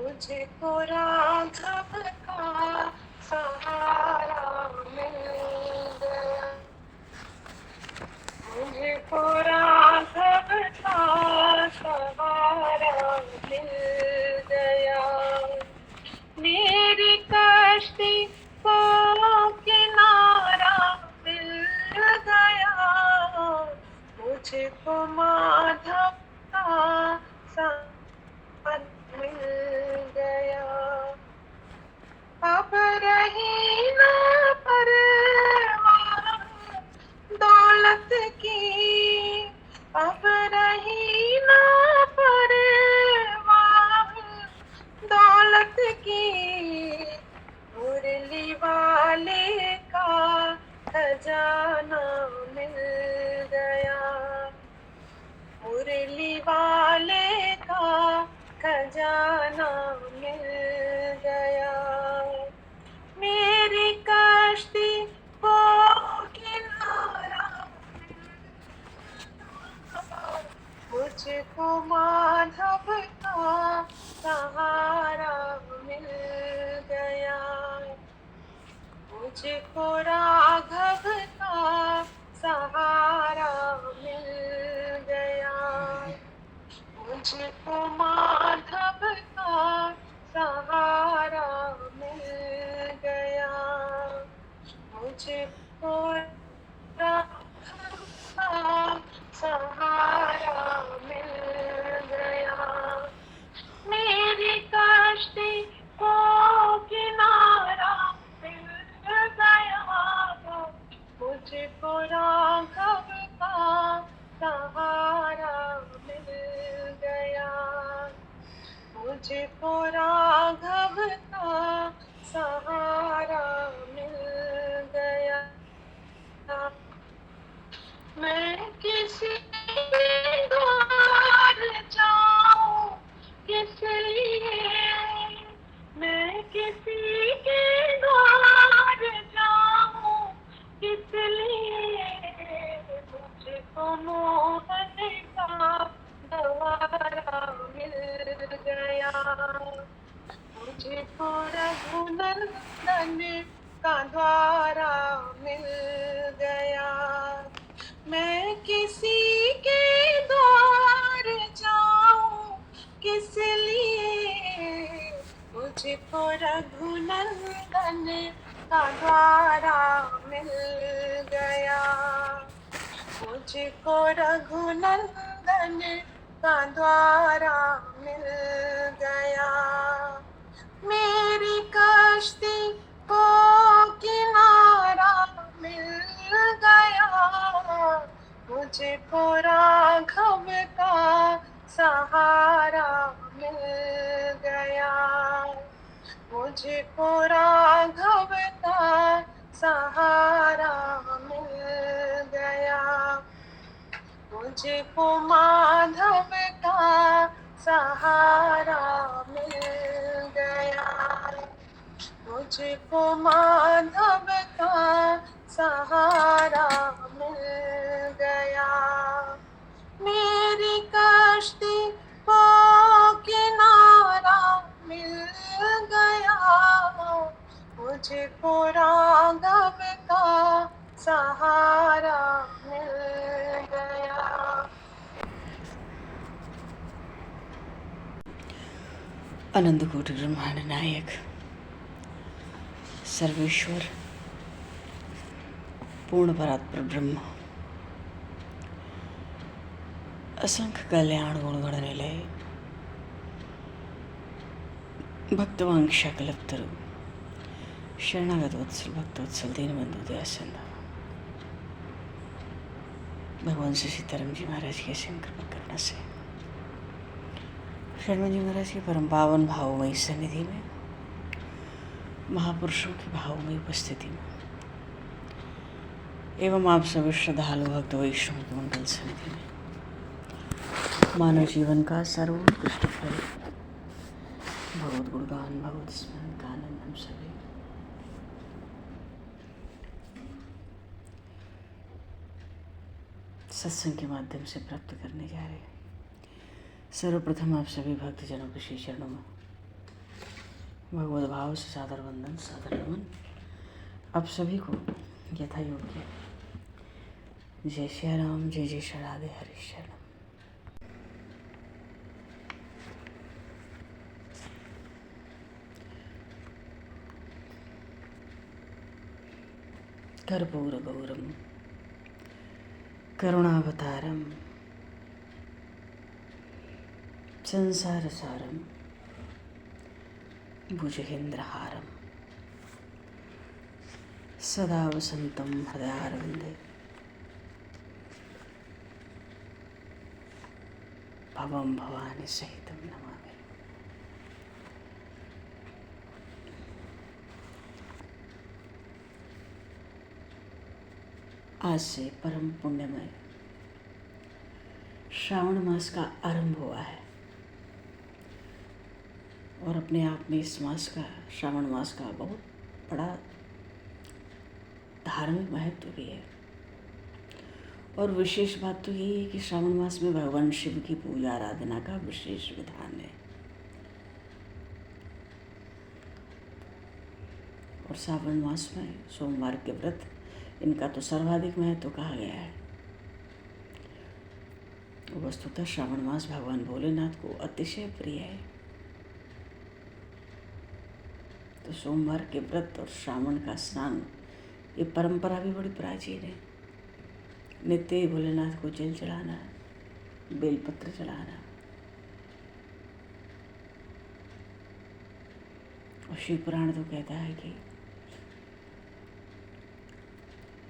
मुझको राघव का सहारा मिल गया, मुझको राघव का सहारा मिल गया। मेरी कश्ती को किनारा मिल गया, मुझको माधव का साथ मिल गया। अब रही ना परवाह दौलत की, अब रही ना परवाह दौलत की, मुरली वाले का खजाना मिल गया, मुरली वाले का खजाना मिल गया। मेरी कश्ती को किनारा मुझको माधव का सहारा मिल गया, मुझको राघव का सहारा मिल गया, मुझको माधव का सहारा मिल गया, मुझको राघव का सहारा मिल गया। मेरी कश्ती को किनारा मिल गया, मुझको राघव का सहारा मिल गया, मुझको राघव का सहारा मिल गया। मैं किसी द्वार जाऊं किस लिए, मैं किसी के द्वार जाऊं किस लिए, मुझको मोहन का द्वारा मिल गया, मुझको रघुनंदन का द्वारा मिल गया। मैं किसी के द्वार जाऊं किस लिए, मुझको रघुनंदन का द्वारा मिल गया, मुझको रघुनंदन का द्वारा मिल गया। मेरी कश्ती को किनारा मिल गया, मुझको राघव का सहारा मिल गया, मुझको राघव का सहारा मिल गया, मुझको माधव का सहारा मिल गया, मुझको माधव का सहारा मिल गया। मेरी कश्ती को किनारा मिल गया, मुझको राघव का सहारा मिल गया। अनंत कोटि ब्रह्मांड नायक सर्वेश्वर पूर्ण परात्पर ब्रह्म असंख्य कल्याण गुण गणनिलय भक्तवांक्षा कल्पतरु शरणागत वत्सल भक्तवत्सल दीनबंधु दयासिंध भगवान श्री सीताराम जी महाराज की असीम कृपा करना से शर्मा जी महाराज की परम पावन भावमयी सन्निधि में, महापुरुषों की भावमयी उपस्थिति में एवं आप सभी श्रद्धालु भक्त वैष्णव की मंगल सन्निधि में मानव जीवन का सर्वोत्कृष्ट फल भगवत गुणगान भगवत स्मरण का आनंद हम सभी सत्संग के माध्यम से प्राप्त करने जा रहे हैं। सर्वप्रथम आप सभी भक्तजनों के श्री चरणों में भगवत भाव से सादर वंदन, सादर नमन आप सभी को यथा योग्य। जय श्री राम, जय जय श्री राधे, हरि शरण। कर्पूरगौरम करुणावतारम संसारसारम भुजगेन्द्रहारम सदा वसन्तं हृदयारविन्दे भवं भवानी सहितं नमामि। आज से परम पुण्यमय श्रावण मास का आरंभ हुआ है और अपने आप में इस मास का, श्रावण मास का बहुत बड़ा धार्मिक महत्व भी है। और विशेष बात तो यही है कि श्रावण मास में भगवान शिव की पूजा आराधना का विशेष विधान है। और श्रावण मास में सोमवार के व्रत, इनका तो सर्वाधिक महत्व कहा गया है। वस्तुतः श्रावण मास भगवान भोलेनाथ को अतिशय प्रिय है। तो सोमवार के व्रत और श्रावण का स्नान, ये परंपरा भी बड़ी प्राचीन है। नित्य ही भोलेनाथ को जल चढ़ाना, बेलपत्र चढ़ाना। और शिव पुराण तो कहता है कि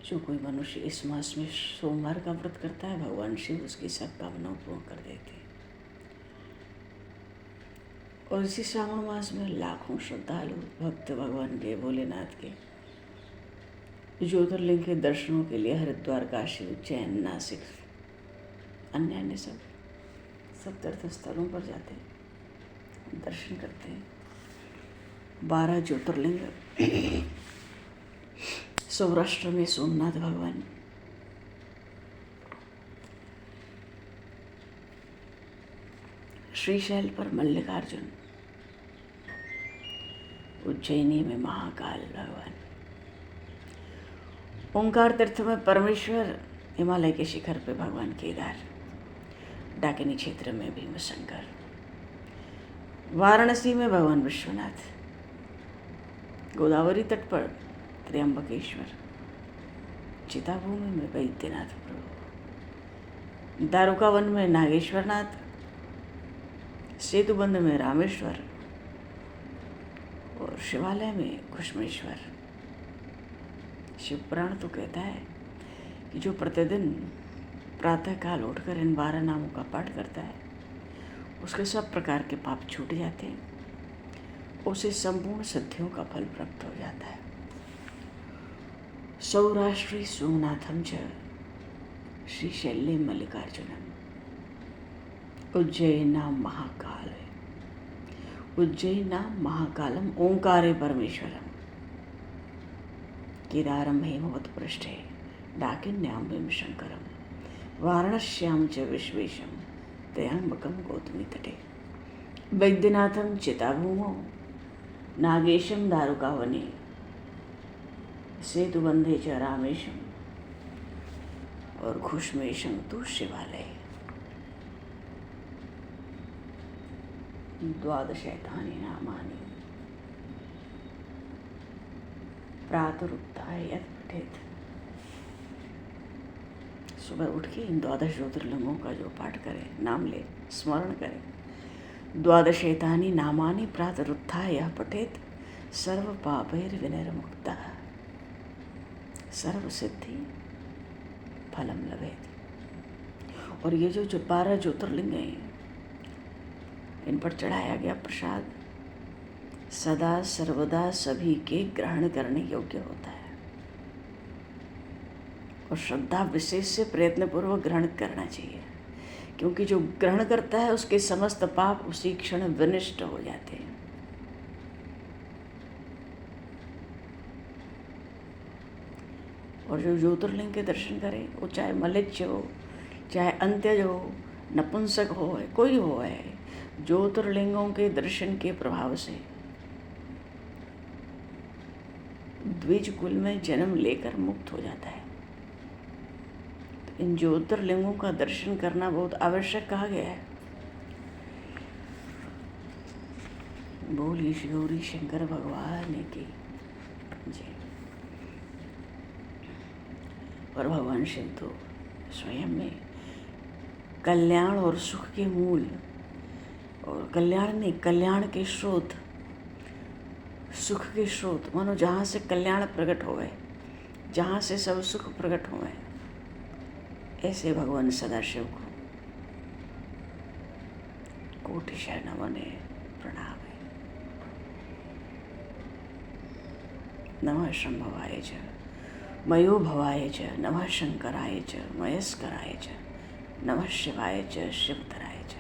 जो कोई मनुष्य इस मास में सोमवार का व्रत करता है, भगवान शिव उसकी सब कामनाओं पूर्ण कर देते हैं। और इसी श्रावण मास में लाखों श्रद्धालु भक्त भगवान के, भोलेनाथ के ज्योतिर्लिंग के दर्शनों के लिए हरिद्वार, काशी, उज्जैन, नासिक, अन्य अन्य सब तीर्थ स्थलों पर जाते हैं, दर्शन करते हैं। 12 ज्योतिर्लिंग सौराष्ट्र में सोमनाथ भगवान, श्रीशैल पर मल्लिकार्जुन, उज्जैनी में महाकाल भगवान, ओंकार तीर्थ में परमेश्वर, हिमालय के शिखर पे भगवान केदार, डाकिनी क्षेत्र में भीमशंकर, वाराणसी में भगवान विश्वनाथ, गोदावरी तट पर त्र्यंबकेश्वर, चिताभूमि में वैद्यनाथ प्रभु, दारुका वन में नागेश्वरनाथ, सेतुबंध में रामेश्वर और शिवालय में घुश्मेश्वर। शिव पुराण तो कहता है कि जो प्रतिदिन प्रातःकाल उठकर इन 12 नामों का पाठ करता है, उसके सब प्रकार के पाप छूट जाते हैं, उसे संपूर्ण सिद्धियों का फल प्राप्त हो जाता है। सौराष्ट्री सोमनाथम च श्रीशैल्य मल्लिकार्जुनम उज्जैनाम महाकाल, उज्जैनाम महाकालम ओंकारे परमेश्वरम, केदारम हेमवत पृष्ठे डाकिन्याम भीमशंकरम, वाराणस्याम च विश्वेशम त्र्यंबकम गौतमी तटे, वैद्यनाथम चिताभूमौ, नागेशम दारुकावने, सेतुबंधे च रामेशम और घुश्मेशम तु शिवालय। 12 नामानि प्रातरुत्थाय यत् पठेत्। सुबह उठ के इन 12 ज्योतिर्लिंगों का जो पाठ करें, नाम ले, स्मरण करें। 12 नामानि प्रातरुत्थाय यः पठेत् सर्व पापैर्विनिर्मुक्तः सर्व सिद्धि फलम लभेत्। और ये जो 12 ज्योतिर्लिंग हैं, इन पर चढ़ाया गया प्रसाद सदा सर्वदा सभी के ग्रहण करने योग्य होता है। और श्रद्धा विशेष से प्रयत्नपूर्वक ग्रहण करना चाहिए, क्योंकि जो ग्रहण करता है उसके समस्त पाप उसी क्षण विनष्ट हो जाते हैं। और जो ज्योतिर्लिंग के दर्शन करे, वो चाहे मलिच्छ हो, चाहे अंत्यज हो, नपुंसक हो, कोई हो, है ज्योतिर्लिंगों के दर्शन के प्रभाव से द्विज कुल में जन्म लेकर मुक्त हो जाता है। तो इन ज्योतिर्लिंगों का दर्शन करना बहुत आवश्यक कहा गया है। बोलिए श्री गौरी शंकर भगवान की जय। और भगवान शिव तो स्वयं में कल्याण और सुख के मूल, और कल्याण नहीं, कल्याण के स्रोत, सुख के स्रोत, मानो जहाँ से कल्याण प्रकट हो गए, जहाँ से सब सुख प्रकट हो गए, ऐसे भगवान सदाशिव को कोटि शरणम प्रणाम है। नमः शंभवाय च, मयो भवाय च, नमः शंकराय च, मयस्कराय च, नमः शिवाय च, शिवतराय च।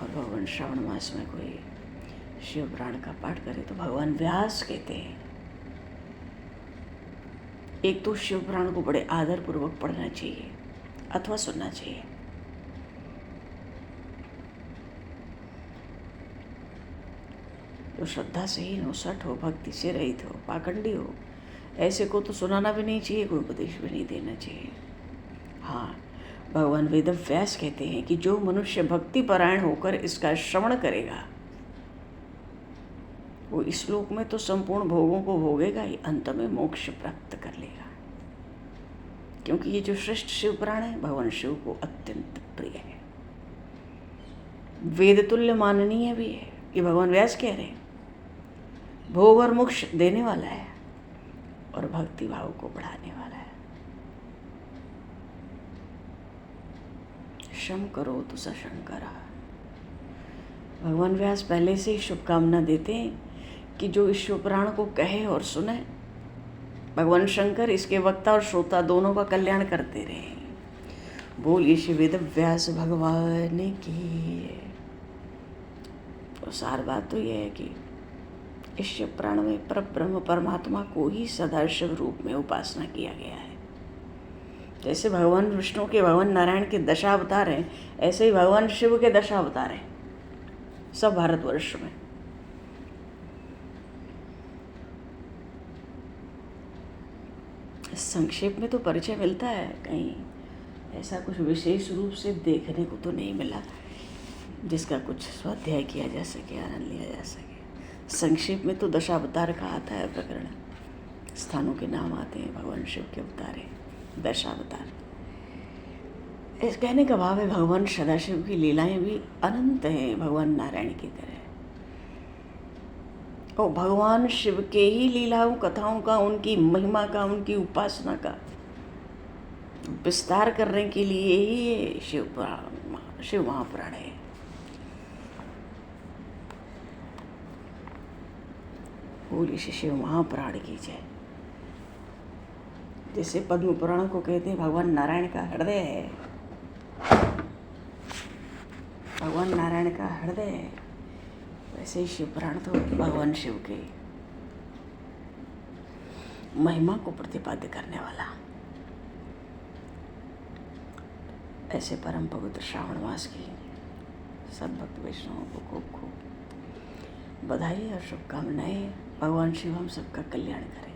और भगवान श्रावण मास में कोई शिव पुराण का पाठ करे तो भगवान व्यास कहते हैं, एक तो शिव पुराण को बड़े आदर पूर्वक पढ़ना चाहिए अथवा सुनना चाहिए। जो श्रद्धा से ही नौसठ हो, भक्ति से रहित हो, पाखंडी हो, ऐसे को तो सुनाना भी नहीं चाहिए, कोई उपदेश भी नहीं देना चाहिए। हाँ, भगवान वेदव्यास कहते हैं कि जो मनुष्य भक्ति परायण होकर इसका श्रवण करेगा वो इस लोक में तो संपूर्ण भोगों को भोगेगा ही, अंत में मोक्ष प्राप्त कर लेगा। क्योंकि ये जो श्रेष्ठ शिव पुराण है भगवान शिव को अत्यंत प्रिय है, वेद तुल्य माननीय भी है। ये भगवान व्यास कह रहे हैं, भोग और मोक्ष देने वाला है और भक्ति भाव को बढ़ाने वाला है। शम करो तो सशंकर। भगवान व्यास पहले से ही शुभकामना देते हैं कि जो इस शिव पुराण को कहे और सुने, भगवान शंकर इसके वक्ता और श्रोता दोनों का कल्याण करते रहे। बोलिए श्री वेद व्यास भगवान की। तो सार बात तो यह है कि इस शिव पुराण में परब्रह्म परमात्मा को ही सदाशिव रूप में उपासना किया गया है। जैसे भगवान विष्णु के, भगवान नारायण के दशावतार हैं, ऐसे ही भगवान शिव के दशावतार हैं सब भारतवर्ष में। संक्षेप में तो परिचय मिलता है, कहीं ऐसा कुछ विशेष रूप से देखने को तो नहीं मिला जिसका कुछ स्वाध्याय किया जा सके, आनंद लिया जा सके। संक्षेप में तो दशावतार का आता है प्रकरण, स्थानों के नाम आते हैं, भगवान शिव के अवतार हैं दशावतार। इस कहने का भाव है भगवान सदाशिव की लीलाएं भी अनंत हैं भगवान नारायण की तरह, और भगवान शिव के ही लीलाओं कथाओं का, उनकी महिमा का, उनकी उपासना का विस्तार करने के लिए ही ये शिव महापुराण है। बोलिए शिव महापुराण की जय। जैसे पद्म पुराण को कहते हैं भगवान नारायण का हृदय है, भगवान नारायण का हृदय है, वैसे ही शिव पुराण तो भगवान शिव के महिमा को प्रतिपाद्य करने वाला। ऐसे परम पवित्र श्रावण मास की सब भक्त वैष्णवों को खूब खूब बधाई और शुभकामनाएं। भगवान शिव हम सबका कल्याण करें,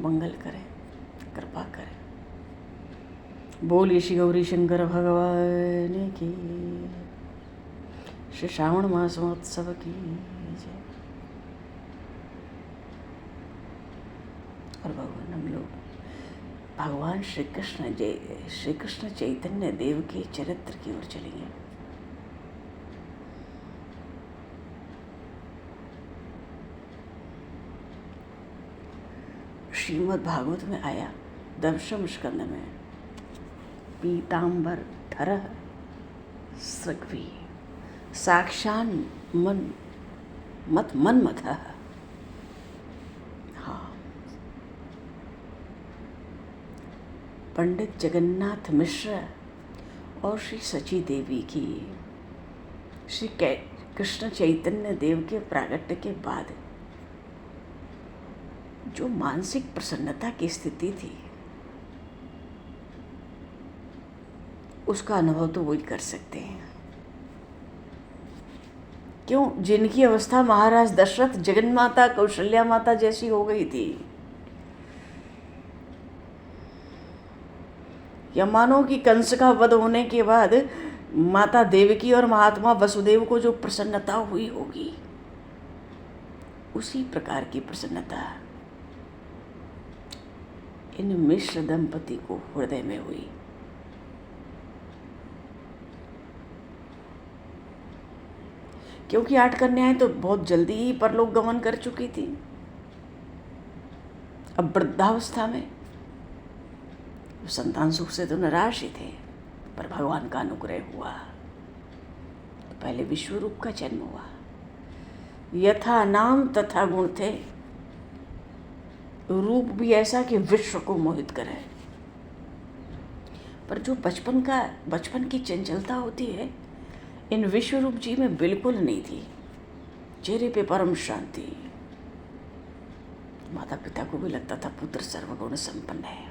मंगल करें, कृपा करें। बोलिए श्री गौरी शंकर भगवान की, श्री श्रावण मास महोत्सव की जय। और भगवान हम लोग भगवान श्री कृष्ण चैतन्य देव के चरित्र की ओर चलेंगे। श्रीमद् भागवत में आया दशम स्कंद में, पीताम्बर धरः सृग्वी साक्षान मन्मथः। हाँ, पंडित जगन्नाथ मिश्र और श्री सची देवी की श्री कृष्ण चैतन्य देव के प्रागट्य के बाद जो मानसिक प्रसन्नता की स्थिति थी उसका अनुभव तो वही कर सकते हैं क्यों? जिनकी अवस्था महाराज दशरथ, जगन माता, कौशल्या माता जैसी हो गई थी, या मानो कि कंस का वध होने के बाद माता देवकी और महात्मा वसुदेव को जो प्रसन्नता हुई होगी, उसी प्रकार की प्रसन्नता इन मिश्र दंपति को हृदय में हुई। क्योंकि 8 कन्याएं तो बहुत जल्दी ही परलोक गमन कर चुकी थी। अब वृद्धावस्था में संतान सुख से तो निराश ही थे, पर भगवान का अनुग्रह हुआ तो पहले विश्वरूप का जन्म हुआ। यथा नाम तथा गुण थे, रूप भी ऐसा कि विश्व को मोहित करे। पर जो बचपन की चंचलता होती है, इन विश्वरूप जी में बिल्कुल नहीं थी। चेहरे पे परम शांति। माता पिता को भी लगता था पुत्र सर्वगुण संपन्न है,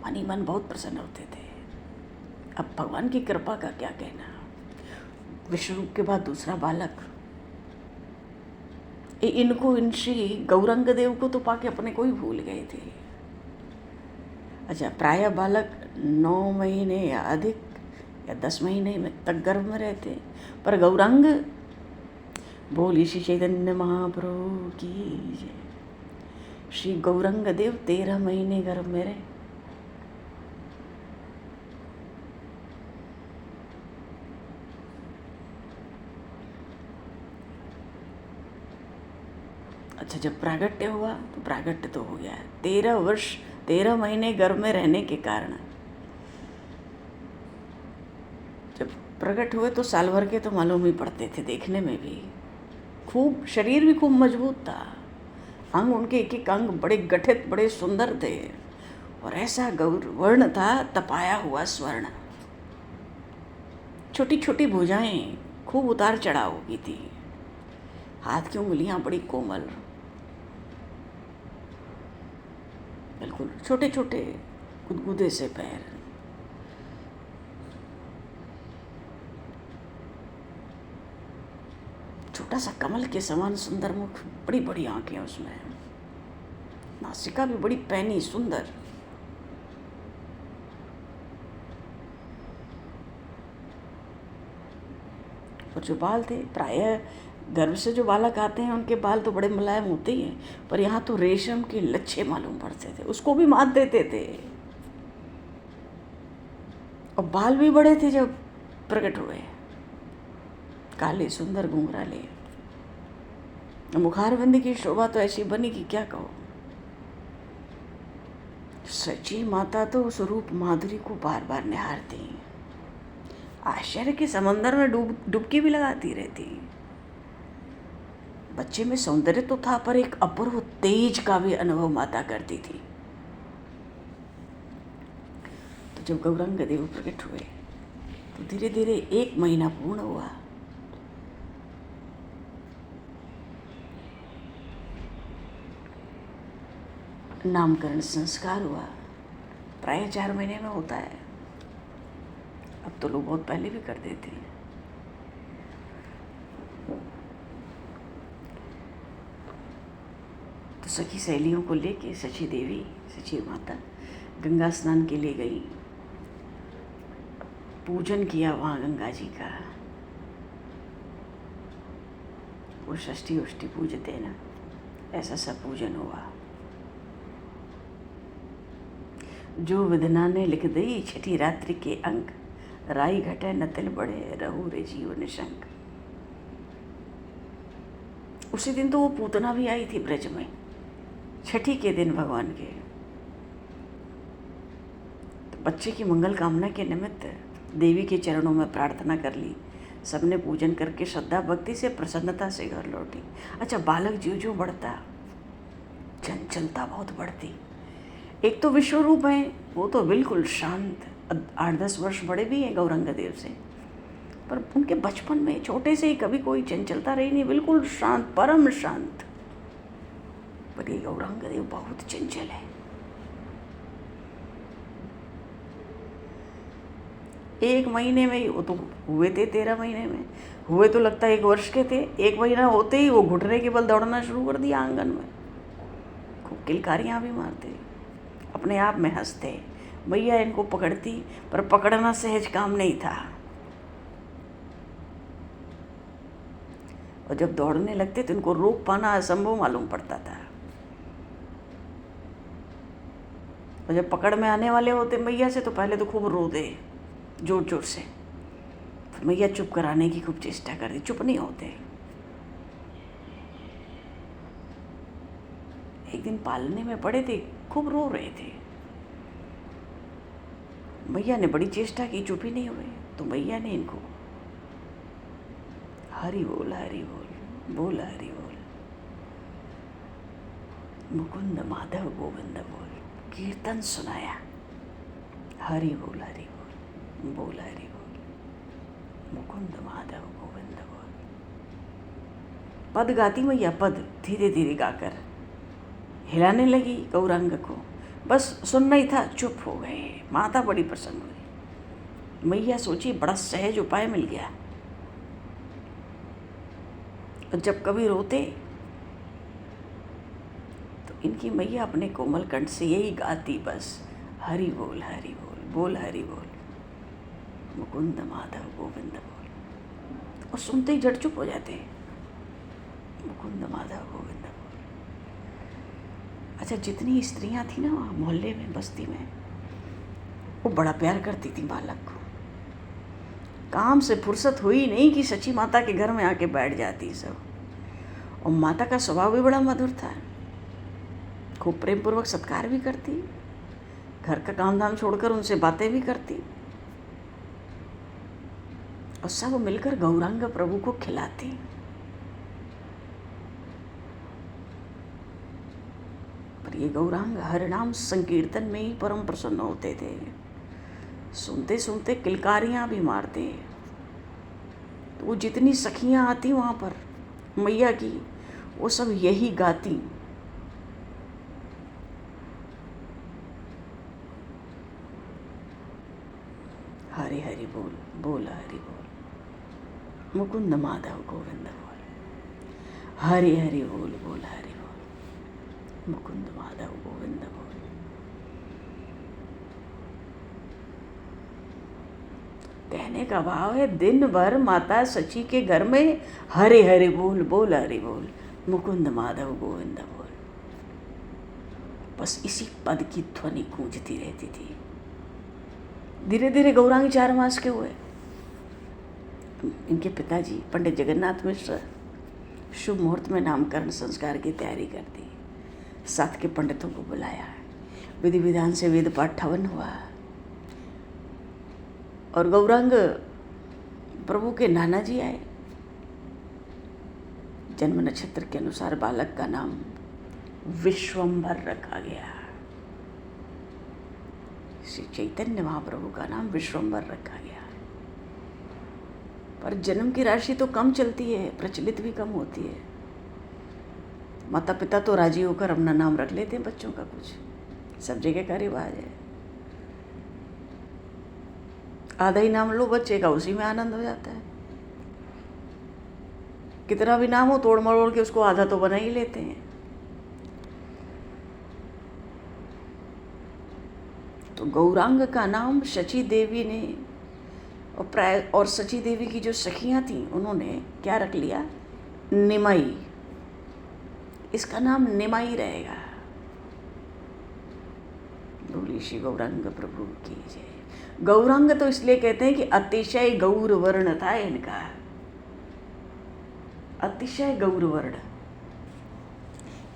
मन ही मन बहुत प्रसन्न होते थे। अब भगवान की कृपा का क्या कहना। विश्वरूप के बाद दूसरा बालक, इनको इन श्री गौरंग देव को तो पाके अपने को ही भूल गए थे। अच्छा, प्रायः बालक 9 महीने या अधिक या 10 महीने में तक गर्भ में रहते, पर गौरांग बोली श्री चैतन्य महाप्रभु की जय। श्री गौरंग देव 13 महीने गर्भ में रहे। अच्छा, जब प्रागट्य हुआ तो प्रागट्य तो हो गया। 13 महीने गर्भ में रहने के कारण जब प्रकट हुए तो साल भर के तो मालूम ही पड़ते थे, देखने में भी खूब, शरीर भी खूब मजबूत था। अंग उनके एक एक अंग बड़े गठित, बड़े सुंदर थे, और ऐसा गौरवर्ण था तपाया हुआ स्वर्ण। छोटी छोटी भुजाएं, खूब उतार चढ़ाव की थी। हाथ की उंगलियां बड़ी कोमल, बिल्कुल छोटे छोटे गुदगुदे से पैर। छोटा सा कमल के समान सुंदर मुख, बड़ी बड़ी आंखें उसमें, नासिका भी बड़ी पैनी सुंदर। और जो बाल थे, प्रायः गर्भ से जो बालक आते हैं उनके बाल तो बड़े मुलायम होते ही हैं, पर यहाँ तो रेशम के लच्छे मालूम पड़ते थे, उसको भी मात देते थे। और बाल भी बड़े थे जब प्रकट हुए, काले सुंदर घुंघराले। मुखारविंद की शोभा तो ऐसी बनी कि क्या कहो। सची माता तो उस रूप माधुरी को बार बार निहारती, आश्चर्य के समंदर में डुबकी भी लगाती रहती। बच्चे में सौंदर्य तो था, पर एक अपूर्व तेज का भी अनुभव माता करती थी। तो जब गौरांग देव प्रकट हुए तो धीरे धीरे 1 महीना पूर्ण हुआ। नामकरण संस्कार हुआ, प्रायः 4 महीने में होता है। अब तो लोग बहुत पहले भी कर देते हैं। तो सखी सहेलियों को लेके सची देवी, सची माता गंगा स्नान के लिए गई। पूजन किया वहाँ गंगा जी का। वो षष्ठी उष्ठी पूजते ना, ऐसा सब पूजन हुआ। जो विधना ने लिख दई छठी रात्रि के अंक, राई घटे न तिल बढ़े रहू रे जीव निशंक। उसी दिन तो वो पूतना भी आई थी ब्रज में, छठी के दिन भगवान के। तो बच्चे की मंगल कामना के निमित्त देवी के चरणों में प्रार्थना कर ली। सबने पूजन करके श्रद्धा भक्ति से प्रसन्नता से घर लौटी। अच्छा, बालक ज्यों ज्यों बढ़ता, चंचलता बहुत बढ़ती। एक तो विश्वरूप है, वो तो बिल्कुल शांत, 8-10 वर्ष बड़े भी हैं गौरंग देव से, पर उनके बचपन में छोटे से ही कभी कोई चंचलता रही नहीं, बिल्कुल शांत, परम शांत। पर ये गौरंग देव बहुत चंचल है। 1 महीने में ही, वो तो हुए थे 13 महीने में, हुए तो लगता है 1 वर्ष के थे। 1 महीना होते ही वो घुटने के बल दौड़ना शुरू कर दिया आंगन में, खूब किलकारियाँ भी मारते, अपने आप में हंसते। मैया इनको पकड़ती, पर पकड़ना सहज काम नहीं था। और जब दौड़ने लगते तो इनको रोक पाना असंभव मालूम पड़ता था। और जब पकड़ में आने वाले होते मैया से तो पहले तो खूब रोते जोर जोर से, फिर मैया चुप कराने की खूब चेष्टा करती, चुप नहीं होते। एक दिन पालने में पड़े थे, खूब रो रहे थे। मैया ने बड़ी चेष्टा की, चुप ही नहीं हुए। तो मैया ने इनको हरि बोल बोल हरि बोल, मुकुंद माधव गोविंद बोल कीर्तन सुनाया। हरि बोल बोल हरि बोल, मुकुंद माधव गोविंद बोल। पद गाती मैया, पद धीरे धीरे गाकर हिलाने लगी गौरांग को। बस सुनना ही था, चुप हो गए। माता बड़ी प्रसन्न हुई। मैया सोची बड़ा सहज उपाय मिल गया। और जब कभी रोते तो इनकी मैया अपने कोमल कंठ से यही गाती, बस हरि बोल बोल हरि बोल, मुकुंद माधव गोविंद बोल। और सुनते ही जड़ चुप हो जाते, मुकुंद माधव गोविंद बोल। अच्छा, जितनी स्त्रियां थी ना वहाँ मोहल्ले में, बस्ती में, वो बड़ा प्यार करती थी बालक को। काम से फुर्सत हुई नहीं कि सची माता के घर में आके बैठ जाती सब। और माता का स्वभाव भी बड़ा मधुर था, खूब प्रेम पूर्वक सत्कार भी करती, घर का काम धाम छोड़कर उनसे बातें भी करती। और सब मिलकर गौरांग प्रभु को खिलाती। पर ये गौरांग हरिनाम संकीर्तन में ही परम प्रसन्न होते थे। सुनते सुनते किलकारियाँ भी मारते। तो वो जितनी सखियाँ आती वहाँ पर मैया की, वो सब यही गाती। हरि हरि बोल बोल हरि बोल, मुकुंद माधव गोविंद बोल। हरि हरि बोल बोल हरि बोल, मुकुंद माधव गोविंद बोल। कहने का भाव है, दिन भर माता सची के घर में हरि हरि बोल बोल हरि बोल, मुकुंद माधव गोविंद बोल। बस इसी पद की ध्वनि गूंजती रहती थी। धीरे धीरे गौरांग 4 मास के हुए। इनके पिताजी पंडित जगन्नाथ मिश्र शुभ मुहूर्त में नामकरण संस्कार की तैयारी कर दी। साथ के पंडितों को बुलाया, विधि विधान से वेद पाठ हवन हुआ। और गौरांग प्रभु के नाना जी आए। जन्म नक्षत्र के अनुसार बालक का नाम विश्वंभर रखा गया। श्री चैतन्य महाप्रभु का नाम विश्वंभर रखा गया। पर जन्म की राशि तो कम चलती है, प्रचलित भी कम होती है। माता पिता तो राजी होकर अपना नाम रख लेते हैं बच्चों का, कुछ सब जगह का रिवाज है। आधा ही नाम लो बच्चे का, उसी में आनंद हो जाता है। कितना भी नाम हो, तोड़ मरोड़ के उसको आधा तो बना ही लेते हैं। तो गौरांग का नाम शची देवी ने और शची देवी की जो सखियां थीं उन्होंने क्या रख लिया, निमाई। इसका नाम निमाई रहेगा। बोली श्री गौरांग प्रभु की जय। गौरांग तो इसलिए कहते हैं कि अतिशय गौर वर्ण था इनका, अतिशय गौर वर्ण,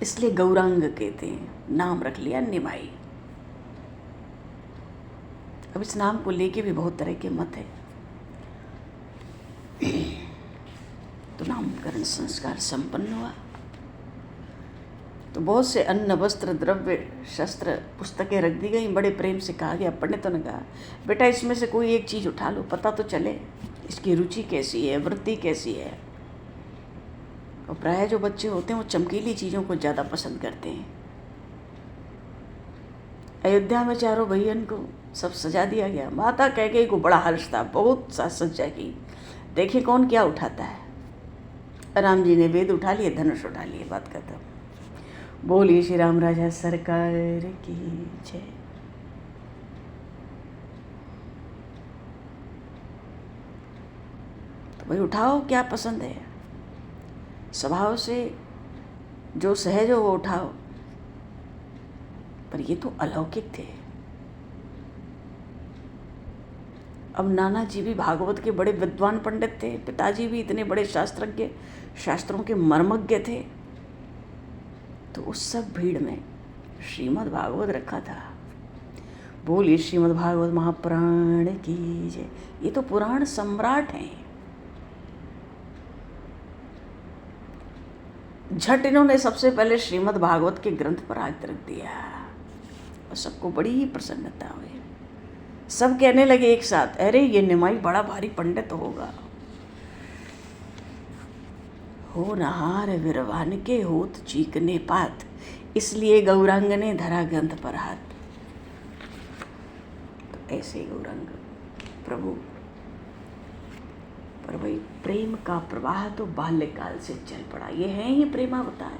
इसलिए गौरांग कहते हैं। नाम रख लिया निमाई। अब इस नाम को लेके भी बहुत तरह के मत है। तो नामकरण संस्कार संपन्न हुआ। तो बहुत से अन्न वस्त्र द्रव्य शस्त्र पुस्तकें रख दी गई। बड़े प्रेम से कहा गया, पंडितों ने कहा, बेटा इसमें से कोई एक चीज़ उठा लो, पता तो चले इसकी रुचि कैसी है, वृत्ति कैसी है। और प्रायः जो बच्चे होते हैं वो चमकीली चीज़ों को ज़्यादा पसंद करते हैं। अयोध्या में चारों भैयन को सब सजा दिया गया। माता कैकेयी को बड़ा हर्ष था, बहुत साज सज्जा की। देखिए कौन क्या उठाता है। राम जी ने वेद उठा लिए, धनुष उठा लिए, बात खत्म। बोलिए श्री राम राजा सरकार की जय। तो भाई उठाओ, क्या पसंद है, स्वभाव से जो सहज हो वो उठाओ। पर ये तो अलौकिक थे। अब नाना जी भी भागवत के बड़े विद्वान पंडित थे, पिताजी भी इतने बड़े शास्त्रज्ञ, शास्त्रों के मर्मज्ञ थे। तो उस सब भीड़ में श्रीमद् भागवत रखा था। बोलिए श्रीमद् भागवत महापुराण की जय। ये तो पुराण सम्राट हैं। झट इन्होंने सबसे पहले श्रीमद् भागवत के ग्रंथ पर हाथ रख दिया और सबको बड़ी प्रसन्नता हुई। सब कहने लगे एक साथ, अरे ये निमाई बड़ा भारी पंडित होगा। हो नहार विरवान के होत चीकने पात, इसलिए गौरांग ने धरा ग्रंथ पर हाथ। तो ऐसे गौरांग प्रभु पर भाई प्रेम का प्रवाह तो बाल्यकाल से चल पड़ा। ये है ही प्रेमावतार।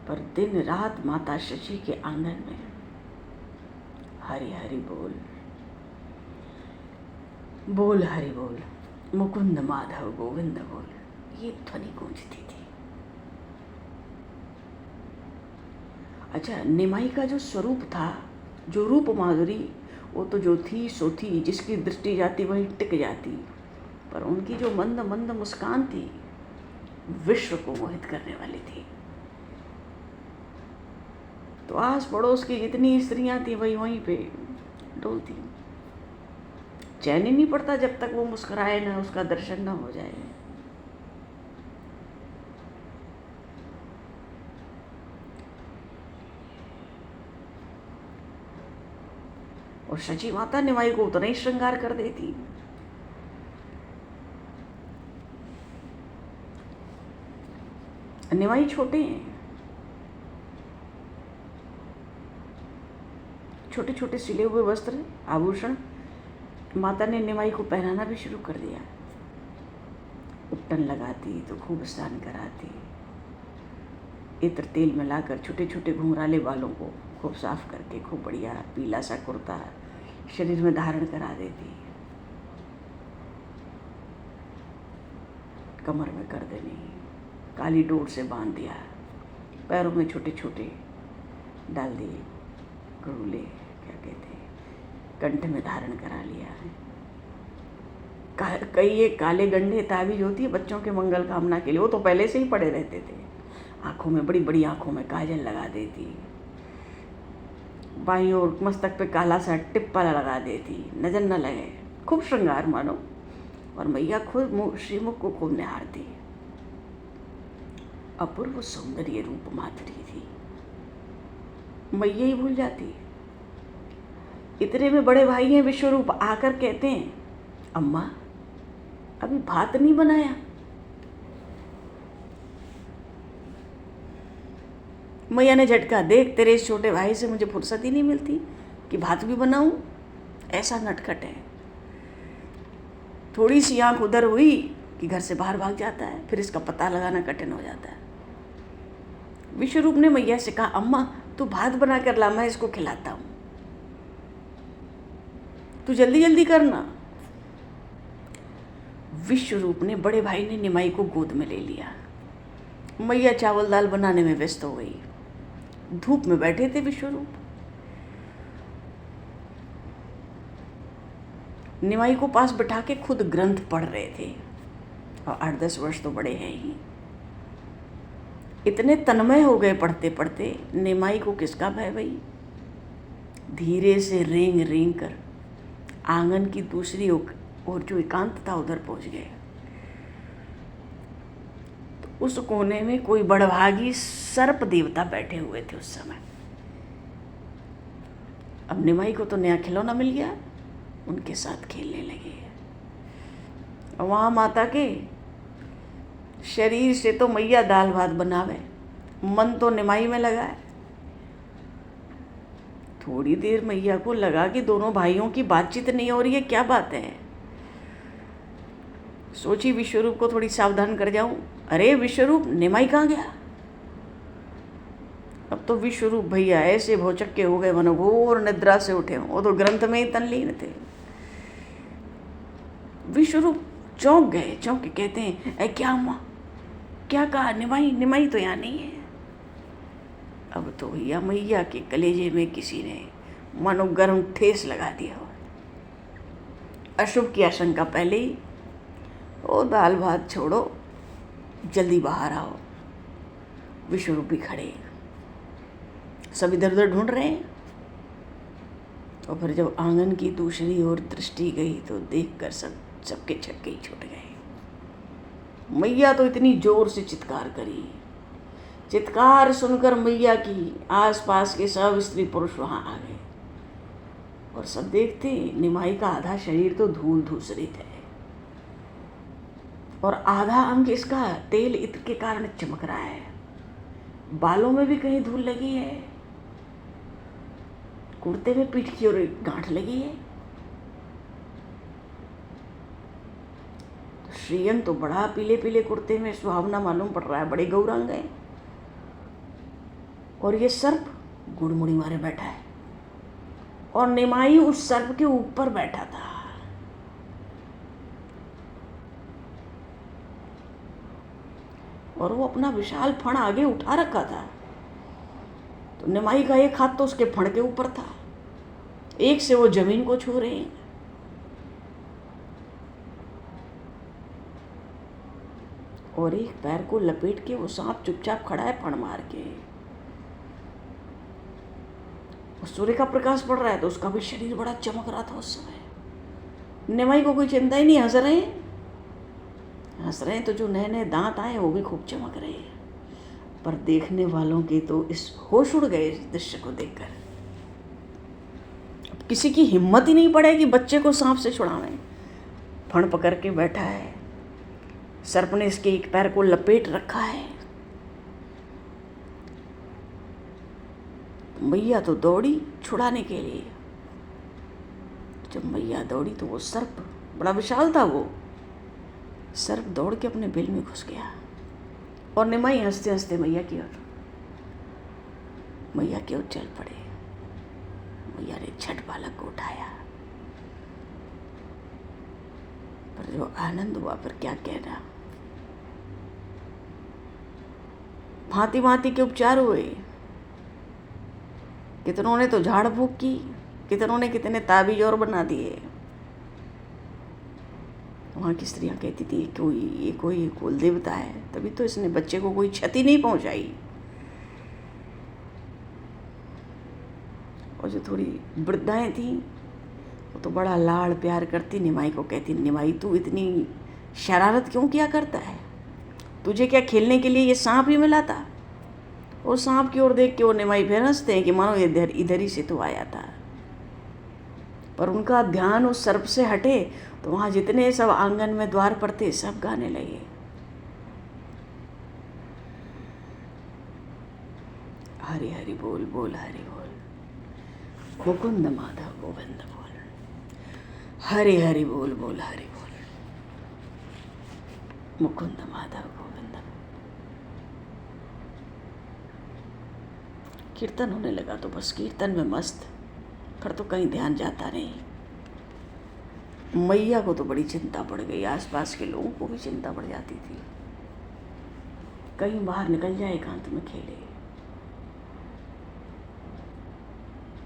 पर दिन रात माता शची के आंगन में हरि हरि बोल, बोल हरि बोल, मुकुंद माधव गोविंद बोल, ये ध्वनि गूंजती थी। अच्छा, निमाई का जो स्वरूप था, जो रूप माधुरी, वो तो जो थी सो थी, जिसकी दृष्टि जाती वहीं टिक जाती। पर उनकी जो मंद मंद मुस्कान थी, विश्व को मोहित करने वाली थी। तो आस पड़ोस की जितनी स्त्रियां थी वही वहीं पे डोलती। चैन ही नहीं पड़ता जब तक वो मुस्कुराए ना, उसका दर्शन ना हो जाए। और शची माता निमाई को उतना ही श्रृंगार कर देती। निमाई छोटे हैं, छोटे छोटे सिले हुए वस्त्र आभूषण माता ने निमाई को पहनाना भी शुरू कर दिया। उपटन लगाती तो खूब स्नान कराती, इत्र तेल मिलाकर छोटे छोटे घुंघराले बालों को खूब साफ करके खूब बढ़िया पीला सा कुर्ता शरीर में धारण करा देती, कमर में कर देनी, काली डोर से बांध दिया, पैरों में छोटे छोटे डाल दिए गड़ूले, क्या कहते हैं, कंठ में धारण करा लिया है। कई ये काले गंढे ताबीज होती है बच्चों के मंगल कामना के लिए, वो तो पहले से ही पड़े रहते थे। आँखों में, बड़ी बड़ी आँखों में काजल लगा देती, बाईं ओर मस्तक पे काला सा टिप्पा लगा देती, नजर न लगे, खूब श्रृंगार मानो। और मैया खुद श्रीमुख को खूब निहारती। अपूर्व सौंदर्य रूप माधुरी थी, मैया ही भूल जाती। इतने में बड़े भाई हैं विश्वरूप, आकर कहते हैं, अम्मा अभी भात नहीं बनाया। मैया ने झटका, देख तेरे इस छोटे भाई से मुझे फुर्सत ही नहीं मिलती कि भात भी बनाऊं, ऐसा नटखट है। थोड़ी सी आंख उधर हुई कि घर से बाहर भाग जाता है, फिर इसका पता लगाना कठिन हो जाता है। विश्वरूप ने मैया से कहा, अम्मा तू भात बना कर ला, मैं इसको खिलाता हूं, तू जल्दी जल्दी करना। विश्वरूप ने, बड़े भाई ने निमाई को गोद में ले लिया। मैया चावल दाल बनाने में व्यस्त हो गई। धूप में बैठे थे विश्वरूप। निमाई को पास बिठा के खुद ग्रंथ पढ़ रहे थे, और 8-10 वर्ष तो बड़े हैं ही। इतने तन्मय हो गए पढ़ते पढ़ते, निमाई को किसका भय भाई। धीरे से रेंग रेंग कर आंगन की दूसरी ओर जो एकांत था उधर पहुंच गए। तो उस कोने में कोई बड़भागी सर्प देवता बैठे हुए थे उस समय। अब निमाई को तो नया खिलौना मिल गया, उनके साथ खेलने लगे। और वहाँ माता के शरीर से तो मैया दाल भात बनावे, मन तो निमाई में लगा है। थोड़ी देर मैया को लगा कि दोनों भाइयों की बातचीत नहीं हो रही है, क्या बात है। सोची विश्वरूप को थोड़ी सावधान कर जाऊं। अरे विश्वरूप, निमाई कहाँ गया? अब तो विश्वरूप भैया ऐसे भौचक्के हो गए मानो घोर निद्रा से उठे हों। वो तो ग्रंथ में ही तल्लीन थे। विश्वरूप चौंक गए, चौंक के कहते हैं, अरे क्या हुआ, क्या कहा? निमाई निमाई तो यहाँ नहीं है। अब तो भैया मैया के कलेजे में किसी ने मानो गर्म ठेस लगा दिया हो। अशुभ की आशंका पहले ही। ओ दाल भात छोड़ो, जल्दी बाहर आओ। विश्वरूप भी खड़े, सब इधर उधर ढूंढ रहे हैं। और फिर जब आंगन की दूसरी ओर दृष्टि गई तो देखकर सबके छक्के ही छूट गए। मैया तो इतनी जोर से चित्कार करी। चित्कार सुनकर मैया की आसपास के सब स्त्री पुरुष वहां आ गए और सब देखते निमाई का आधा शरीर तो धूल धूसरित है और आधा अंग इसका तेल इत्र के कारण चमक रहा है। बालों में भी कहीं धूल लगी है, कुर्ते में पीठ की ओर गांठ लगी है। तो श्रीयन तो बड़ा पीले पीले कुर्ते में सुहावना मालूम पड़ रहा है, बड़े गौरांग है। और ये सर्प गुड़मुड़ी मारे बैठा है और निमाई उस सर्प के ऊपर बैठा था। और वो अपना विशाल फण आगे उठा रखा था। तो निमाई का एक हाथ तो उसके फण के ऊपर था, एक से वो जमीन को छू रहे हैं। और एक पैर को लपेट के वो सांप चुपचाप खड़ा है फण मार के। सूर्य का प्रकाश पड़ रहा है तो उसका भी शरीर बड़ा चमक रहा था उस समय। निमाई को कोई चिंता ही नहीं। हंस रहे हैं तो जो नए नए दांत आए वो भी खूब चमक रहे हैं। पर देखने वालों के तो इस होश उड़ गए इस दृश्य को देखकर। अब किसी की हिम्मत ही नहीं पड़े कि बच्चे को सांप से छुड़ावें। फण पकड़ के बैठा है, सर्प ने इसके एक पैर को लपेट रखा है। मैया तो दौड़ी छुड़ाने के लिए। जब मैया दौड़ी तो वो सर्प बड़ा विशाल था। वो सर्प दौड़ के अपने बिल में घुस गया और निमाई हंसते हंसते मैया की ओर चल पड़े। मैया ने झट बालक को उठाया। पर जो आनंद हुआ पर क्या कहना। भांति भांति के उपचार हुए। कितनों ने तो झाड़ फूक की, कितनों ने कितने ताबीज और बना दिए। वहाँ की स्त्रियाँ कहती थी ये कोई कुल देवता है, तभी तो इसने बच्चे को कोई क्षति नहीं पहुँचाई। और जो थोड़ी वृद्धाएं थीं वो तो बड़ा लाड़ प्यार करती निमाई को, कहती निमाई तू इतनी शरारत क्यों किया करता है? तुझे क्या खेलने के लिए ये सांप ही मिला था? और सांप की ओर देख के वो निमाई फिर हंसते हैं कि मानो इधर ही से तो आया था। पर उनका ध्यान उस सर्प से हटे तो वहाँ जितने सब आंगन में द्वार पर थे सब गाने लगे। हरि हरि बोल बोल हरि बोल, मुकुंद माधव गोविंद बोल, हरि हरि बोल बोल हरि बोल, मुकुंद माधव गोविंद। कीर्तन होने लगा तो बस कीर्तन में मस्त, फिर तो कहीं ध्यान जाता नहीं। मैया को तो बड़ी चिंता पड़ गई, आसपास के लोगों को भी चिंता पड़ जाती थी। कहीं बाहर निकल जाए एकांत में खेले।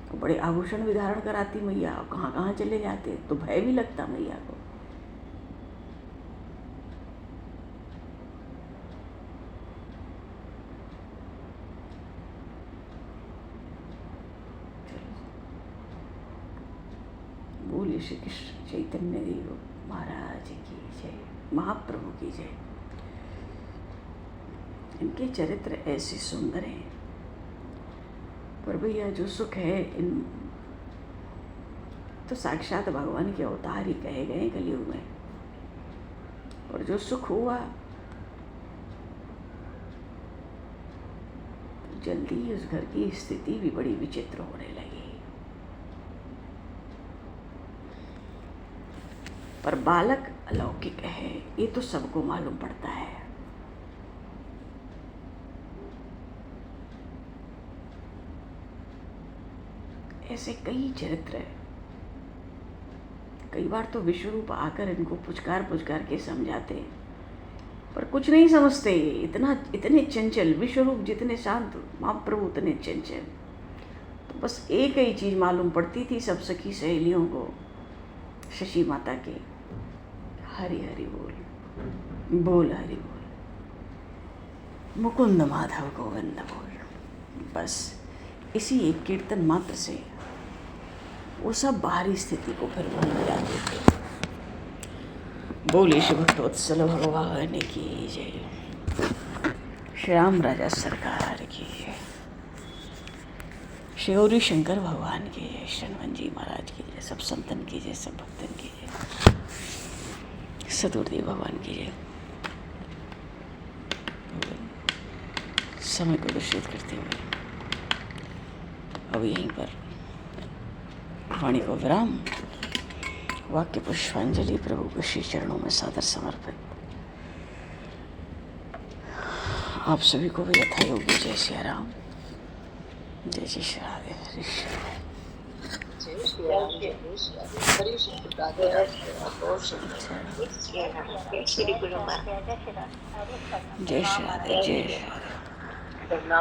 तो बड़े आभूषण भी धारण कराती मैया, कहाँ कहाँ चले जाते तो भय भी लगता मैया को। बोलिए श्री कृष्ण चैतन्य देव महाराज की जय, महाप्रभु की जय। इनके चरित्र ऐसे सुंदर हैं। पर भैया जो सुख है इन तो साक्षात भगवान के अवतार ही कहे गए कलयुग में। और जो सुख हुआ जल्दी ही उस घर की स्थिति भी बड़ी विचित्र होने लगी। पर बालक अलौकिक है, ये तो सबको मालूम पड़ता है। ऐसे कई चरित्र हैं। कई बार तो विश्वरूप आकर इनको पुचकार पुचकार के समझाते हैं, पर कुछ नहीं समझते। इतने चंचल, विश्वरूप जितने शांत, महाप्रभु उतने चंचल। तो बस एक ही चीज़ मालूम पड़ती थी सब सखी सहेलियों को, शशि माता के, हरि हरि बोल, बोल हरि बोल, मुकुंद माधव गोविंद बोल। बस इसी एक कीर्तन मात्र से वो सब बाहरी स्थिति को फिर भूल जाते थे। बोले श्री भक्तवत्सल भगवान की जय, श्री राम राजा सरकार की जय, श्री गौरी शंकर भगवान की जय, शनवन जी महाराज की जय, सब संतन की जय, सब भक्तन की जय, सतुरदेव भगवान की जय। समय को दूषित करते हुए अब यहीं पर वाणी को विराम, वाक्य पुष्पांजलि प्रभु के श्री चरणों में सादर समर्पित। आप सभी को भी यथा योगी जय श्री राम, जय जय श्री राधे, हरे जय श्री राधे, जय श्री राधे।